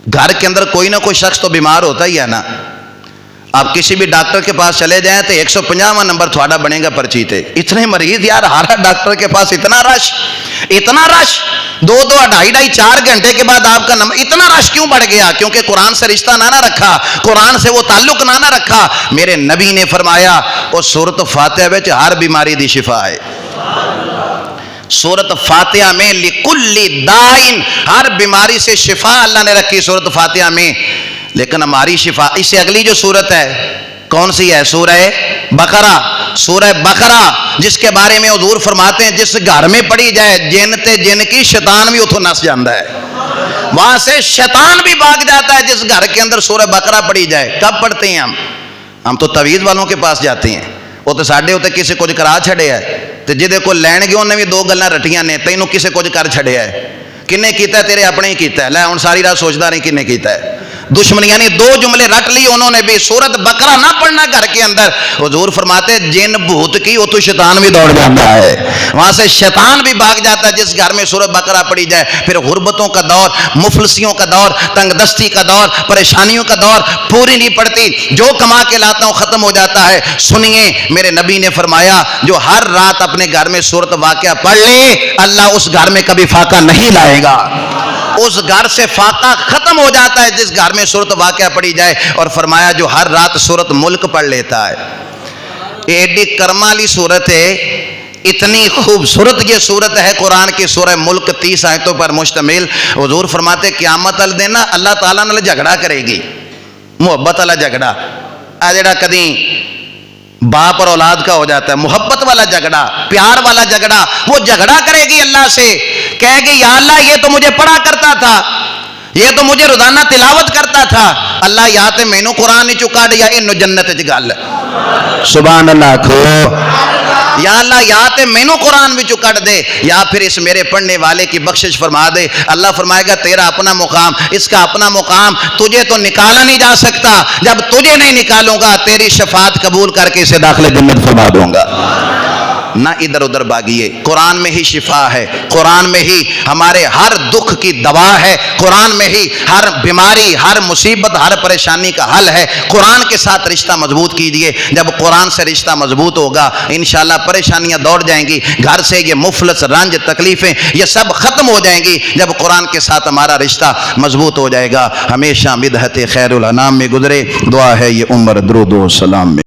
گھر کے اندر کوئی نہ کوئی شخص تو بیمار ہوتا ہی ہے نا. آپ کسی بھی ڈاکٹر کے پاس چلے جائیں تو 150واں نمبر تھوڑا بنے گا پرچی تے. اتنے مریض یار، ہر ڈاکٹر کے پاس اتنا رش 2 2.5 4 گھنٹے کے بعد آپ کا نمبر. اتنا رش کیوں بڑھ گیا؟ کیونکہ قرآن سے رشتہ نہ رکھا، قرآن سے وہ تعلق نہ رکھا. میرے نبی نے فرمایا وہ سورۃ فاتحہ وچ ہر بیماری دی شفا ہے. سورۃ فاتحہ میں لکل دائن، ہر بیماری سے شفا اللہ نے رکھی سورۃ فاتحہ میں. لیکن ہماری شفا، اس سے اگلی جو سورت ہے کون سی ہے؟ سورہ بقرہ. سورہ بقرہ جس کے بارے میں حضور فرماتے ہیں جس گھر میں پڑھی جائے جن تے جن کی، شیطان بھی اتھوں نس جاندہ ہے، وہاں سے شیطان بھی بھاگ جاتا ہے جس گھر کے اندر سورہ بقرہ پڑھی جائے. کب پڑھتے ہیں ہم تو تعویذ والوں کے پاس جاتے ہیں. وہ تو ساڈے اتنے کسی کچھ کرا چھڑے ہے، تو جہدے کو لین گے انہیں بھی 2 گلاں رٹیاں نے، تینوں کسی کچھ کر چھڑے ہے. کنے کیتا ہے؟ تیرے اپنے ہی کیتا ہے. لے ہن ساری رات سوچدا نہیں کنے کیتا ہے. دشمنیاں نے 2 جملے رٹ لی انہوں نے بھی. سورت بقرہ نہ پڑھنا گھر کے اندر. حضور فرماتے جن بھوت کی وہ تو شیطان بھی دوڑ جاتا ہے، وہاں سے شیطان بھی بھاگ جاتا ہے جس گھر میں سورت بقرہ پڑھی جائے. پھر غربتوں کا دور، مفلسیوں کا دور، تنگ دستی کا دور، پریشانیوں کا دور پوری نہیں پڑتی. جو کما کے لاتا ہوں ختم ہو جاتا ہے. سنیے میرے نبی نے فرمایا جو ہر رات اپنے گھر میں سورت واقعہ پڑھ لے، اللہ اس گھر میں کبھی فاقہ نہیں لائے گا. اس گھر سے فاقہ ختم ہو جاتا ہے جس گھر میں سورت واقعہ پڑھی جائے. اور فرمایا جو ہر رات سورت ملک پڑھ لیتا ہے. یہ ایڈی کرما لی سورت ہے، اتنی خوبصورت یہ سورت ہے قرآن کی سورہ ملک 30 آیتوں پر مشتمل. حضور فرماتے قیامت ال دن اللہ تعالیٰ نال جھگڑا کرے گی، محبت والا جھگڑا. جڑا کدیں باپ اور اولاد کا ہو جاتا ہے، محبت والا جھگڑا، پیار والا جھگڑا، وہ جھگڑا کرے گی اللہ سے. کہے گی یا اللہ یہ تو مجھے پڑھا کرتا تھا، یہ تو مجھے روزانہ تلاوت کرتا تھا، اللہ یا تے مینوں قرآن نہیں چکا دیا انو جنت وچ گل. سبحان اللہ کھو. یا اللہ یا تے مینوں قرآن بھی چکڑ دے، یا پھر اس میرے پڑھنے والے کی بخشش فرما دے. اللہ فرمائے گا تیرا اپنا مقام، اس کا اپنا مقام، تجھے تو نکالا نہیں جا سکتا. جب تجھے نہیں نکالوں گا تیری شفاعت قبول کر کے اسے داخل جنت فرما دوں گا. نہ ادھر ادھر بھاگیے. قرآن میں ہی شفا ہے، قرآن میں ہی ہمارے ہر دکھ کی دوا ہے، قرآن میں ہی ہر بیماری، ہر مصیبت، ہر پریشانی کا حل ہے. قرآن کے ساتھ رشتہ مضبوط کیجئے. جب قرآن سے رشتہ مضبوط ہوگا انشاءاللہ پریشانیاں دوڑ جائیں گی. گھر سے یہ مفلس، رنج، تکلیفیں یہ سب ختم ہو جائیں گی جب قرآن کے ساتھ ہمارا رشتہ مضبوط ہو جائے گا. ہمیشہ مدحت خیر الانام میں گزرے. دعا ہے یہ عمر درود و سلام میں.